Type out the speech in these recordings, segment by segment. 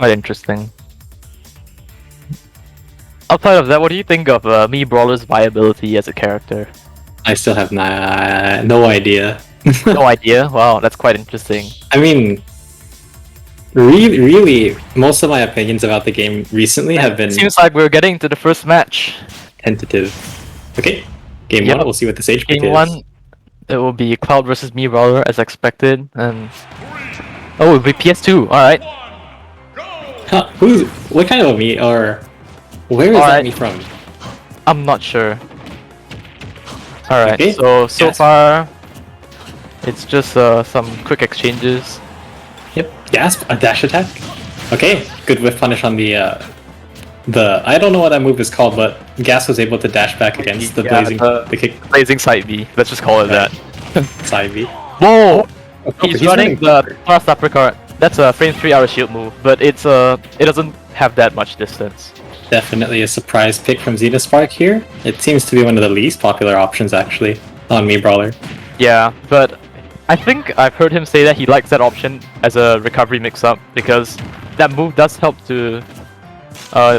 Quite interesting. Outside of that, what do you think of me Brawler's viability as a character? I still have no idea. No idea? Wow, that's quite interesting. I mean, really, most of my opinions about the game recently have been Seems like we're getting to the first match. tentative. Okay, game Yep. 1, we'll see what the stage pick Game is. 1, it will be Cloud versus me Brawler as expected, and oh, it'll be PS2. All right. Huh, what kind of me, or where is that Alright. me from? I'm not sure. All right. Okay. So Yes. far, it's just some quick exchanges. Yep, Gasp, a dash attack. Okay, good whiff punish on the I don't know what that move is called, but Gasp was able to dash back against the Yeah, blazing, the- the kick Blazing side B. Let's just call it that. side B. Whoa! Oh, He's running the thrust uppercut. That's a frame 3 out of shield move, but it doesn't have that much distance. Definitely a surprise pick from ZenoSpark here. It seems to be one of the least popular options actually on me Brawler. Yeah, but I think I've heard him say that he likes that option as a recovery mix-up because that move does help to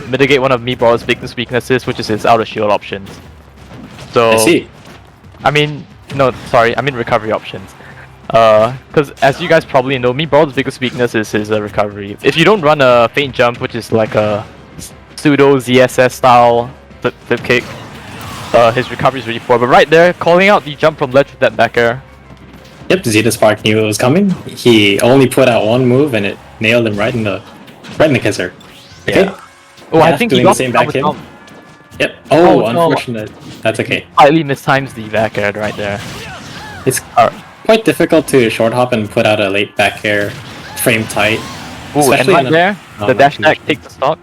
mitigate one of me Brawler's biggest weaknesses, which is his out of shield options. So I see. I mean, no, sorry, I mean recovery options. Because as you guys probably know, me Brawler's biggest weakness is his recovery. If you don't run a feint jump, which is like a pseudo ZSS style flip kick, his recovery is really poor. But right there, calling out the jump from ledge with that back air. Yep, ZenoSpark knew it was coming. He only put out one move and it nailed him right in the kisser. Okay. Yeah. Oh, I think he doing the got same down back with him. down. Yep. Oh, Oh, no. unfortunate. That's okay. Slightly mistimes the back air right there. It's Alright. quite difficult to short hop and put out a late back air frame tight. Ooh, and Especially right in a- there, Oh, the dash my attack takes the stock.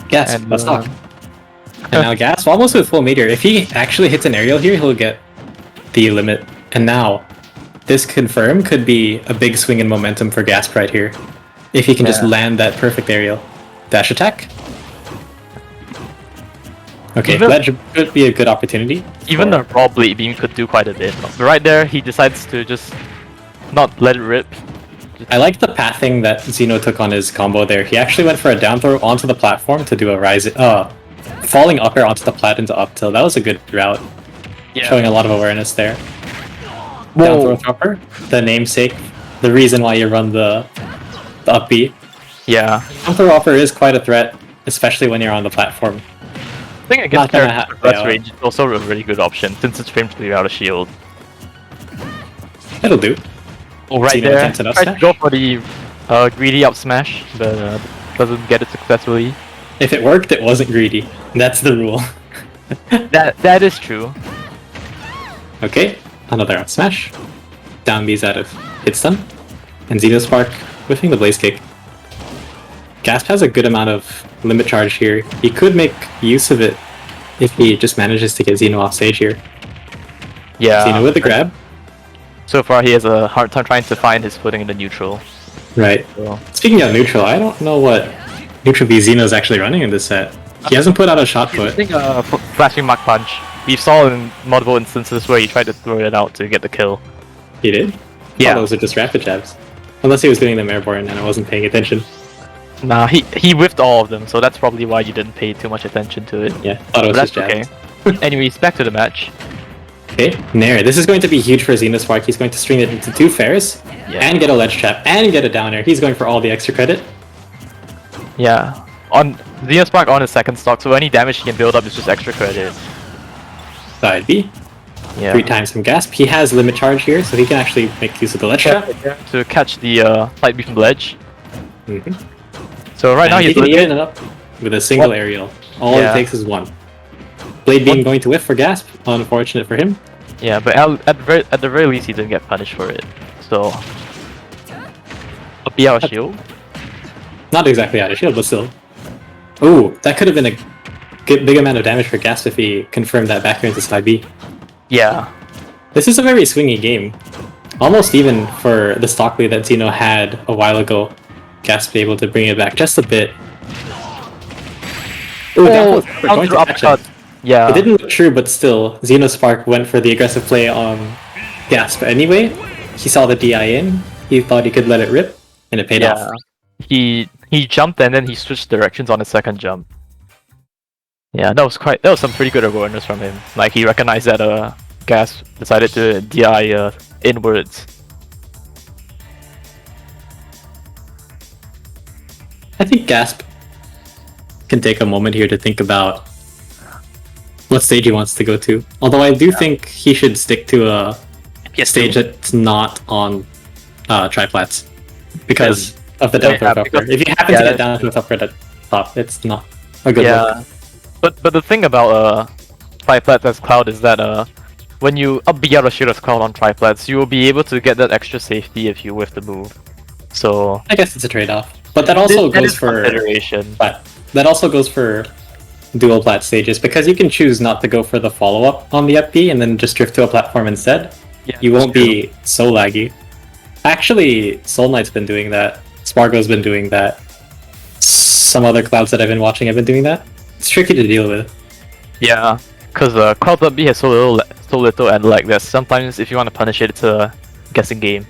Yes, And, let's talk. And now Gasp, almost with full meteor. If he actually hits an aerial here, he'll get the limit. And now, this confirm could be a big swing in momentum for Gasp right here. If he can just Yeah. land that perfect aerial. Dash attack. Okay, Even- ledge could be a good opportunity. Even for- a raw blade beam could do quite a bit. But right there, he decides to just not let it rip. I like the pathing that Zeno took on his combo there. He actually went for a down throw onto the platform to do a falling up air onto the plat into up tilt. That was a good route, showing a lot of awareness there. Down throw dropper, the namesake, the reason why you run the up B. Yeah. Down throw upper is quite a threat, especially when you're on the platform. I think against Not gonna characters with less yeah. range, it's also a really good option since it's frame 3 out of shield. It'll do. Oh, right Zeno there. attempts an up Tried to smash. go for the greedy up smash, but doesn't get it successfully. If it worked, it wasn't greedy. That's the rule. That is true. Okay, another up smash. Down B's out of hit stun. And ZenoSpark whiffing the blaze kick. Gasp has a good amount of limit charge here. He could make use of it if he just manages to get Zeno off stage here. Yeah. Zeno with the grab. So far, he has a hard time trying to find his footing in the neutral. Right. So. Speaking of neutral, I don't know what neutral B Zeno's actually running in this set. He hasn't put out a shot I put. think flashing Mach Punch. We saw in multiple instances where he tried to throw it out to get the kill. He did? Yeah. Oh, those are just rapid jabs. Unless he was doing them airborne and I wasn't paying attention. Nah, he whiffed all of them, so that's probably why you didn't pay too much attention to it. Yeah, thought it was But just that's jabs. okay. Anyways, back to the match. Okay, Nair. This is going to be huge for ZenoSpark. He's going to string it into 2 fairs and get a ledge trap and get a down air. He's going for all the extra credit. Yeah. On ZenoSpark on his second stock, so any damage he can build up is just extra credit. Side B. Yeah. 3 times from Gasp. He has limit charge here, so he can actually make use of the ledge trap. To catch the light beam from ledge. Mm-hmm. So right now he he's can limited. even it up with a single aerial. All Yeah. it takes is 1. Blade beam going to whiff for Gasp. Unfortunate for him. Yeah, but at the very least he didn't get punished for it. So a B out of shield. Not exactly out of shield, but still. Ooh, that could have been a big amount of damage for Gasp if he confirmed that back into side B. Yeah. This is a very swingy game. Almost even for the stock lead that Zeno had a while ago. Gasp able to bring it back just a bit. Ooh, that was down going to to catch uppercut. it. Yeah. It didn't look true, but still, ZenoSpark went for the aggressive play on Gasp anyway. He saw the DI in, he thought he could let it rip, and it paid off. he jumped and then he switched directions on his second jump. Yeah, that was some pretty good awareness from him. Like he recognized that Gas decided to DI inwards. I think Gasp can take a moment here to think about what stage he wants to go to. Although I do think he should stick to a stage that's not on triplats because of the down throw upper. If you happen to get down throw upper at top, it's not a good look. But the thing about triplats as Cloud is that when you up B out of shield as Cloud on triplats, you will be able to get that extra safety if you whiff the move. So I guess it's a trade-off. But that also goes for that also goes for dual plat stages because you can choose not to go for the follow-up on the up B and then just drift to a platform instead. Yeah, you won't be so laggy. Actually, Soul Knight's been doing that. Spargo's been doing that. Some other Clouds that I've been watching have been doing that. It's tricky to deal with. Yeah, because Cloud up B has so little and like that. Sometimes if you want to punish it, it's a guessing game.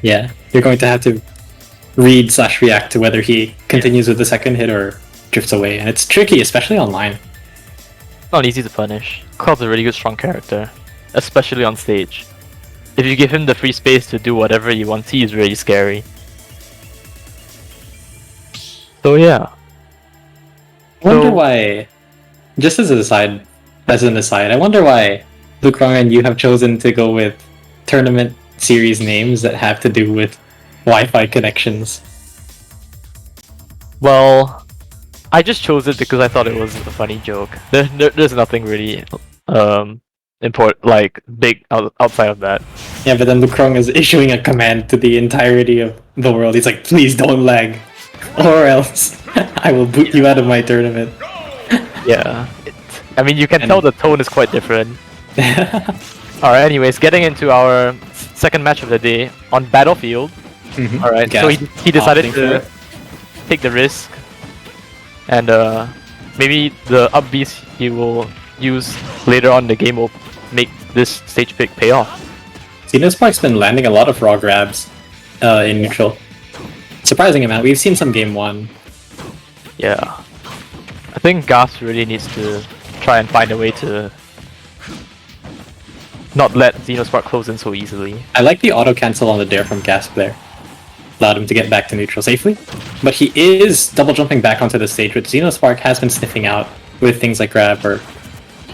Yeah, you're going to have to read/react to whether he continues with the second hit or drifts away, and it's tricky, especially online. It's not easy to punish. Cloud's a really good strong character, especially on stage. If you give him the free space to do whatever he wants, he's really scary. So yeah. I wonder why, just as an aside, I wonder why Luke Rong and you have chosen to go with tournament series names that have to do with Wi-Fi connections. Well, I just chose it because I thought it was a funny joke. There's nothing really important, like big outside of that. Yeah, but then Luke Rong is issuing a command to the entirety of the world. He's like, please don't lag, or else I will boot you out of my tournament. Yeah, I mean you can tell the tone is quite different. Alright, anyways, getting into our second match of the day on Battlefield. Alright, so he decided to take the risk, and maybe the up Bs he will use later on in the game will make this stage pick pay off. ZenoSpark's been landing a lot of raw grabs in neutral. Surprising amount. We've seen some game 1. Yeah. I think Gas really needs to try and find a way to not let ZenoSpark close in so easily. I like the auto cancel on the dare from Gasp there. Allowed him to get back to neutral safely. But he is double jumping back onto the stage, which ZenoSpark has been sniffing out with things like grab or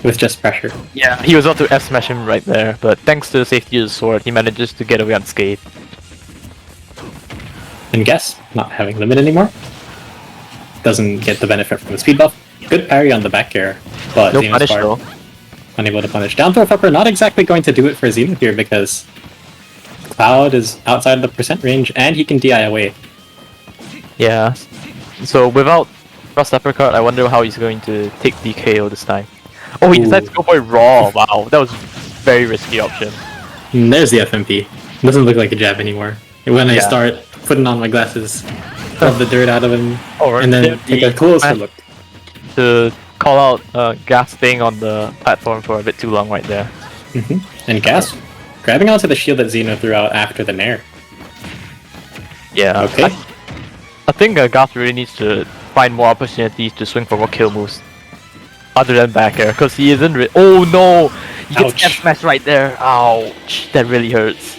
with just pressure. Yeah, he was about to F smash him right there, but thanks to the safety of the sword, he manages to get away unscathed. And Gasp, not having limit anymore, doesn't get the benefit from the speed buff. Good parry on the back air, but no punish though. Unable to punish. Down throw upper not exactly going to do it for Zeno here because Cloud is outside of the percent range and he can DI away. Yeah, so without thrust uppercut, I wonder how he's going to take the KO this time. Oh, he decides to go for raw. Wow, that was a very risky option. And there's the FMP. Doesn't look like a jab anymore. When I start putting on my glasses, rub the dirt out of him, and then take a closer look. To call out Gas staying on the platform for a bit too long right there. And Gas grabbing onto the shield that Zeno threw out after the nair. Yeah, okay. I think Gas really needs to find more opportunities to swing for more kill moves other than back air, because he isn't oh no! He gets F smash right there. Ouch, that really hurts.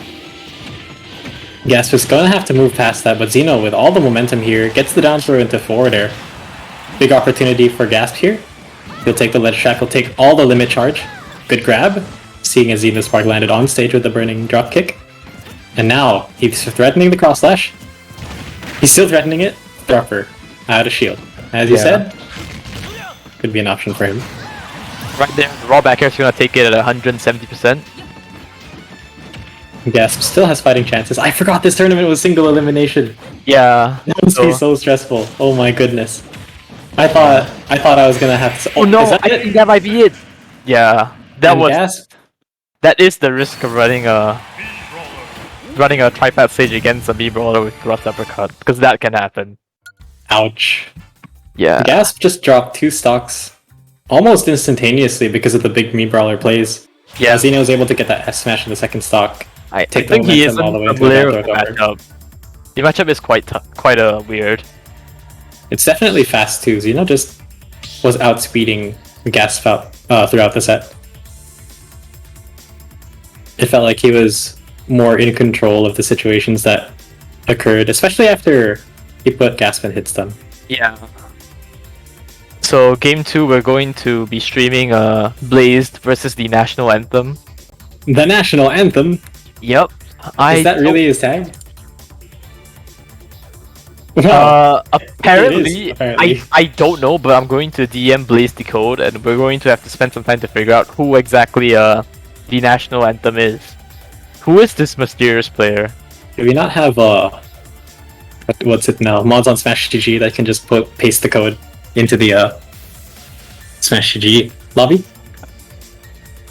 Gasp is gonna have to move past that, but Zeno, with all the momentum here, gets the down throw into forward air. Big opportunity for Gasp here. He'll take the ledge shackle, take all the limit charge. Good grab, seeing as ZenoSpark landed on stage with the burning drop kick. And now, he's threatening the cross slash. He's still threatening it. Dropper, out of shield. As you said, could be an option for him. Right there, the raw back air is gonna take it at 170%. Gasp still has fighting chances. I forgot this tournament was single elimination. Yeah. That must be so stressful. Oh my goodness. I thought I was gonna have to. Oh no! I think that might be it. Yeah, that is the risk of running a tripod stage against a B-Brawler with thrust uppercut, because that can happen. Ouch. Yeah. Gasp just dropped 2 stocks almost instantaneously because of the big B-Brawler plays. Yeah, Zeno was able to get that S smash in the second stock. I think he isn't all the way to the matchup. The matchup is quite weird. It's definitely fast too. Zeno just was outspeeding Gasp out throughout the set. It felt like he was more in control of the situations that occurred, especially after he put Gasp in hit stun. Yeah. So game 2, we're going to be streaming Blazed versus the national anthem. The national anthem? Yep. Is that really his tag? Apparently, apparently. I don't know, but I'm going to DM Blaze the code, and we're going to have to spend some time to figure out who exactly the national anthem is. Who is this mysterious player? Do we not have what's it now? Mods on Smash GG that can just paste the code into the Smash GG lobby?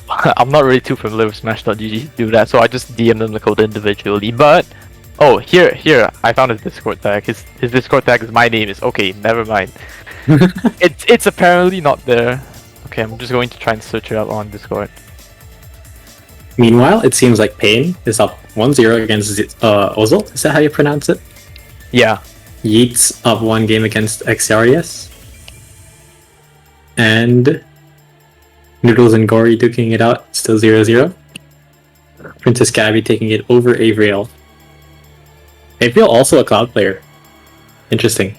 I'm not really too familiar with Smash.gg to do that, so I just DM them the code individually. But oh, here, I found his Discord tag. His Discord tag is my name is okay. Never mind. It's apparently not there. Okay, I'm just going to try and search it out on Discord. Meanwhile, it seems like Pain is up 1-0 against Ozil. Is that how you pronounce it? Yeah. Yeats up 1 game against Xarius. And Noodles and Gory duking it out, still 0-0. Princess Gabby taking it over Avriel. Avriel also a Cloud player. Interesting.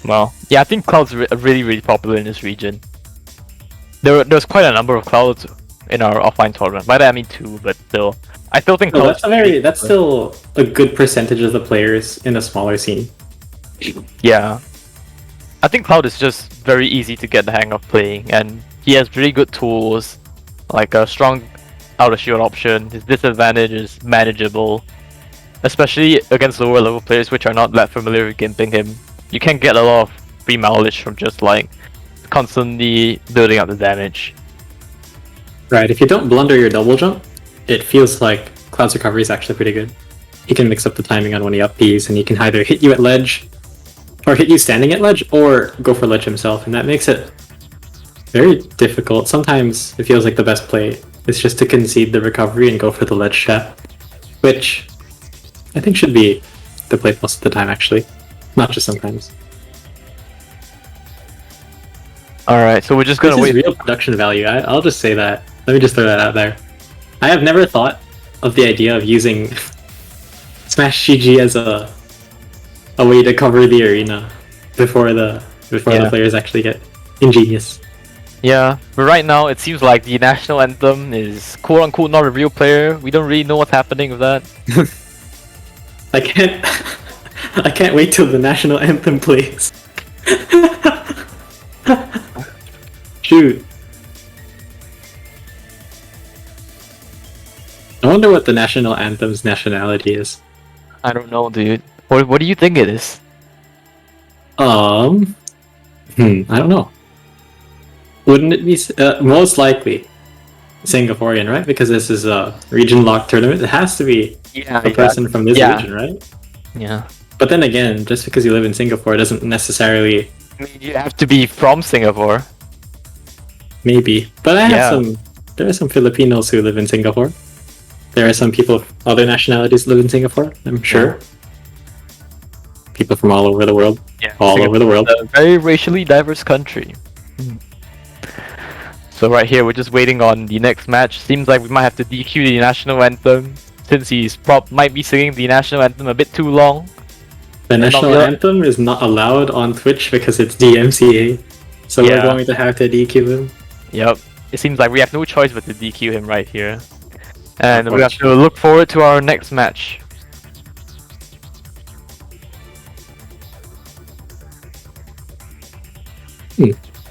Well, yeah, I think Cloud's really popular in this region. There's quite a number of Clouds in our offline tournament. By that I mean 2, but still. I still think Cloud's that's still a good percentage of the players in a smaller scene. Yeah. I think Cloud is just very easy to get the hang of playing, and he has really good tools, like a strong out of shield option. His disadvantage is manageable, especially against lower level players which are not that familiar with gimping him. You can get a lot of free mileage from just like constantly building up the damage. Right, if you don't blunder your double jump, it feels like Cloud's recovery is actually pretty good. He can mix up the timing on when he up P's, and he can either hit you at ledge, or hit you standing at ledge, or go for ledge himself, and that makes it very difficult. Sometimes it feels like the best play is just to concede the recovery and go for the ledge trap, which I think should be the play most of the time, actually. Not just sometimes. Alright, so we're just gonna wait. This is real production value, I'll just say that. Let me just throw that out there. I have never thought of the idea of using Smash GG as a way to cover the arena before the players actually get ingenious. Yeah, but right now it seems like the national anthem is quote unquote not a real player. We don't really know what's happening with that. I can't wait till the national anthem plays. Shoot. I wonder what the national anthem's nationality is. I don't know, dude. What do you think it is? I don't know. Wouldn't it be most likely Singaporean, right? Because this is a region-locked tournament. It has to be a person from this region, right? Yeah. But then again, just because you live in Singapore doesn't necessarily... I mean, you have to be from Singapore. Maybe. But there are some Filipinos who live in Singapore. There are some people of other nationalities live in Singapore, I'm sure. People from all over the world. Yeah, all over the world. A very racially diverse country. So right here, we're just waiting on the next match. Seems like we might have to DQ the national anthem, since he's might be singing the national anthem a bit too long. The national anthem is not allowed on Twitch because it's DMCA. So we're going to have to DQ him. Yep. It seems like we have no choice but to DQ him right here. And we have to look forward to our next match.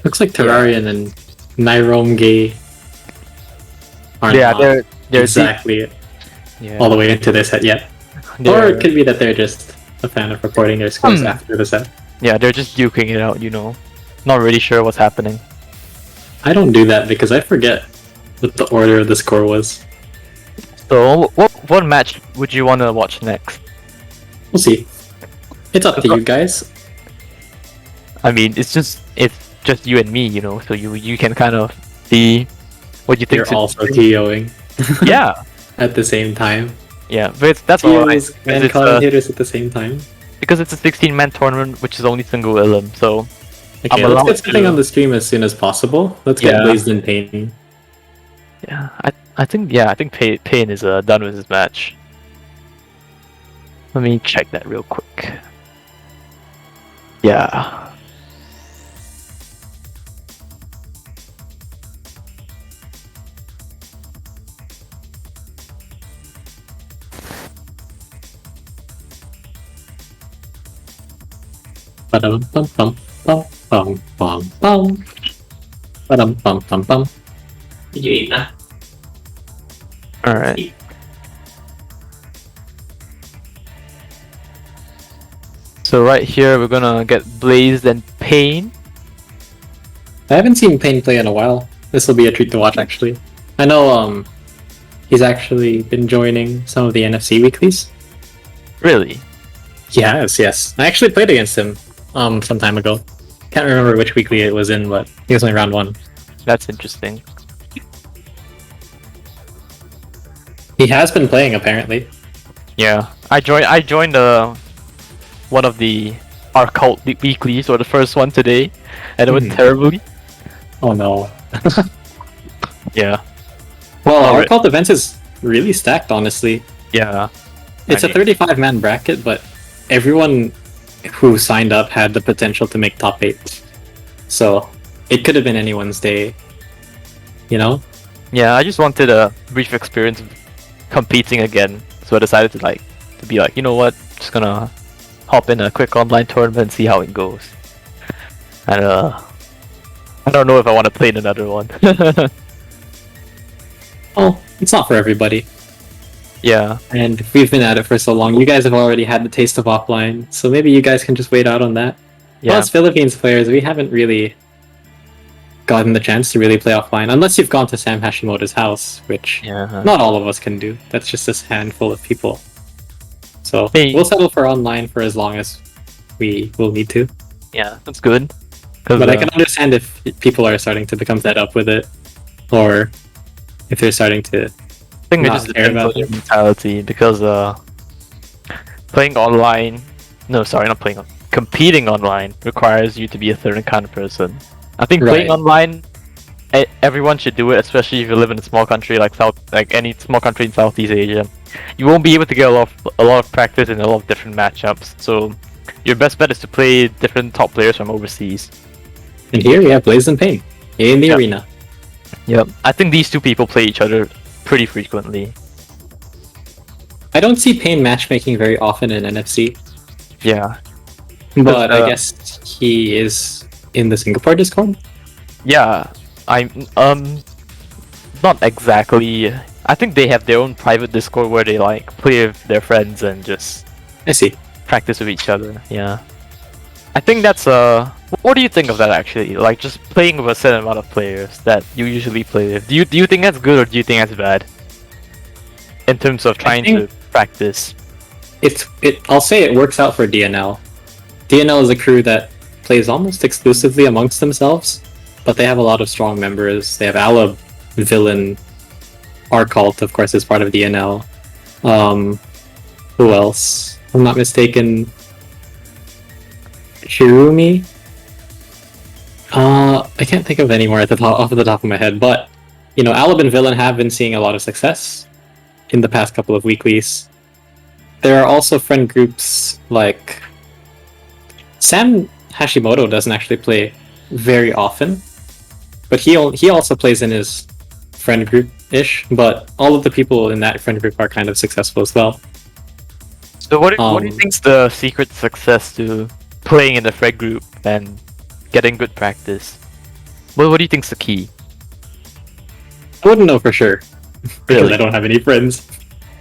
Looks like Terrarian and Nyrome Gay are not they're exactly all the way into this set yet. Or it could be that they're just a fan of reporting their scores after the set. Yeah, they're just duking it out, you know. Not really sure what's happening. I don't do that because I forget what the order of the score was. So, what match would you want to watch next? We'll see. It's up to you guys. I mean, it's just you and me, you know. So you can kind of see what you think. You're also TOing. Yeah. At the same time. Yeah, but that's alright. Teams and commentators at the same time. Because it's a 16-man tournament, which is only single LM, so Okay, let's get something on the stream as soon as possible. Let's get Blazed in Pain. Yeah, I think Pain is done with his match. Let me check that real quick. Yeah. Bum bum bum bum bum bum bum. Bum bum bum bum. Did you eat that? Alright. So right here we're gonna get Blazed and Pain. I haven't seen Pain play in a while. This will be a treat to watch actually. I know he's actually been joining some of the NFC weeklies. Really? Yes. I actually played against him some time ago. Can't remember which weekly it was in, but he was only round 1. That's interesting. He has been playing apparently. Yeah. I joined one of our cult weeklies, or the first one today, and it went terribly. Oh no. Yeah. Well, our cult events is really stacked, honestly. Yeah. It's a 35-man bracket, but everyone who signed up had the potential to make top 8. So it could have been anyone's day, you know? Yeah, I just wanted a brief experience of competing again, so I decided to be like, you know what, just gonna hop in a quick online tournament and see how it goes. And I don't know if I want to play in another one. Oh, it's not for everybody. Yeah. And we've been at it for so long. You guys have already had the taste of offline, so maybe you guys can just wait out on that. Yeah. Well, as Philippines players, we haven't really gotten the chance to really play offline, unless you've gone to Sam Hashimoto's house, which not all of us can do. That's just this handful of people. So we'll settle for online for as long as we will need to. Yeah, that's good. But I can understand if people are starting to become fed up with it, or if they're starting to I think it just depends on your mentality, because competing online requires you to be a certain kind of person. I think playing online, everyone should do it, especially if you live in a small country like any small country in Southeast Asia. You won't be able to get a lot of practice in a lot of different matchups. So your best bet is to play different top players from overseas. And here we have Blaze and Pain in the arena. Yep, I think these two people play each other pretty frequently. I don't see Pain matchmaking very often in NFC. Yeah. But I guess he is in the Singapore Discord? Yeah, I'm not exactly. I think they have their own private Discord where they play with their friends and just practice with each other. Yeah. I think that's what do you think of that actually? Like just playing with a certain amount of players that you usually play with. Do you think that's good or do you think that's bad? In terms of trying to practice. I'll say it works out for DNL. DNL is a crew that plays almost exclusively amongst themselves, but they have a lot of strong members. They have Alab, Villain, our cult, of course, is part of DNL. Who else? If I'm not mistaken, Shirumi. I can't think of any more off the top of my head, but you know, Alab and Villain have been seeing a lot of success in the past couple of weeklies. There are also friend groups like Sam Hashimoto doesn't actually play very often, but he also plays in his friend group-ish, but all of the people in that friend group are kind of successful as well. So what do you think's the secret to success to playing in the friend group and getting good practice? What do you think's the key? I wouldn't know for sure because I don't have any friends.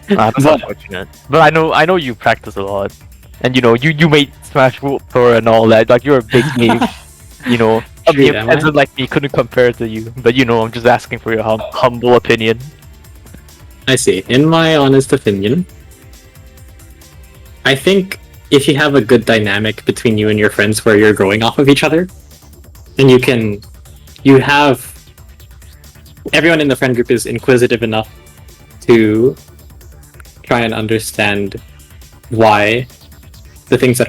That's unfortunate. But I know you practice a lot, and you know you made Smash Tour and all that. Like you're a big game, you know. A peasant like me couldn't compare to you, but you know I'm just asking for your humble opinion. I see. In my honest opinion, I think if you have a good dynamic between you and your friends where you're growing off of each other, and you have everyone in the friend group is inquisitive enough to try and understand why the things that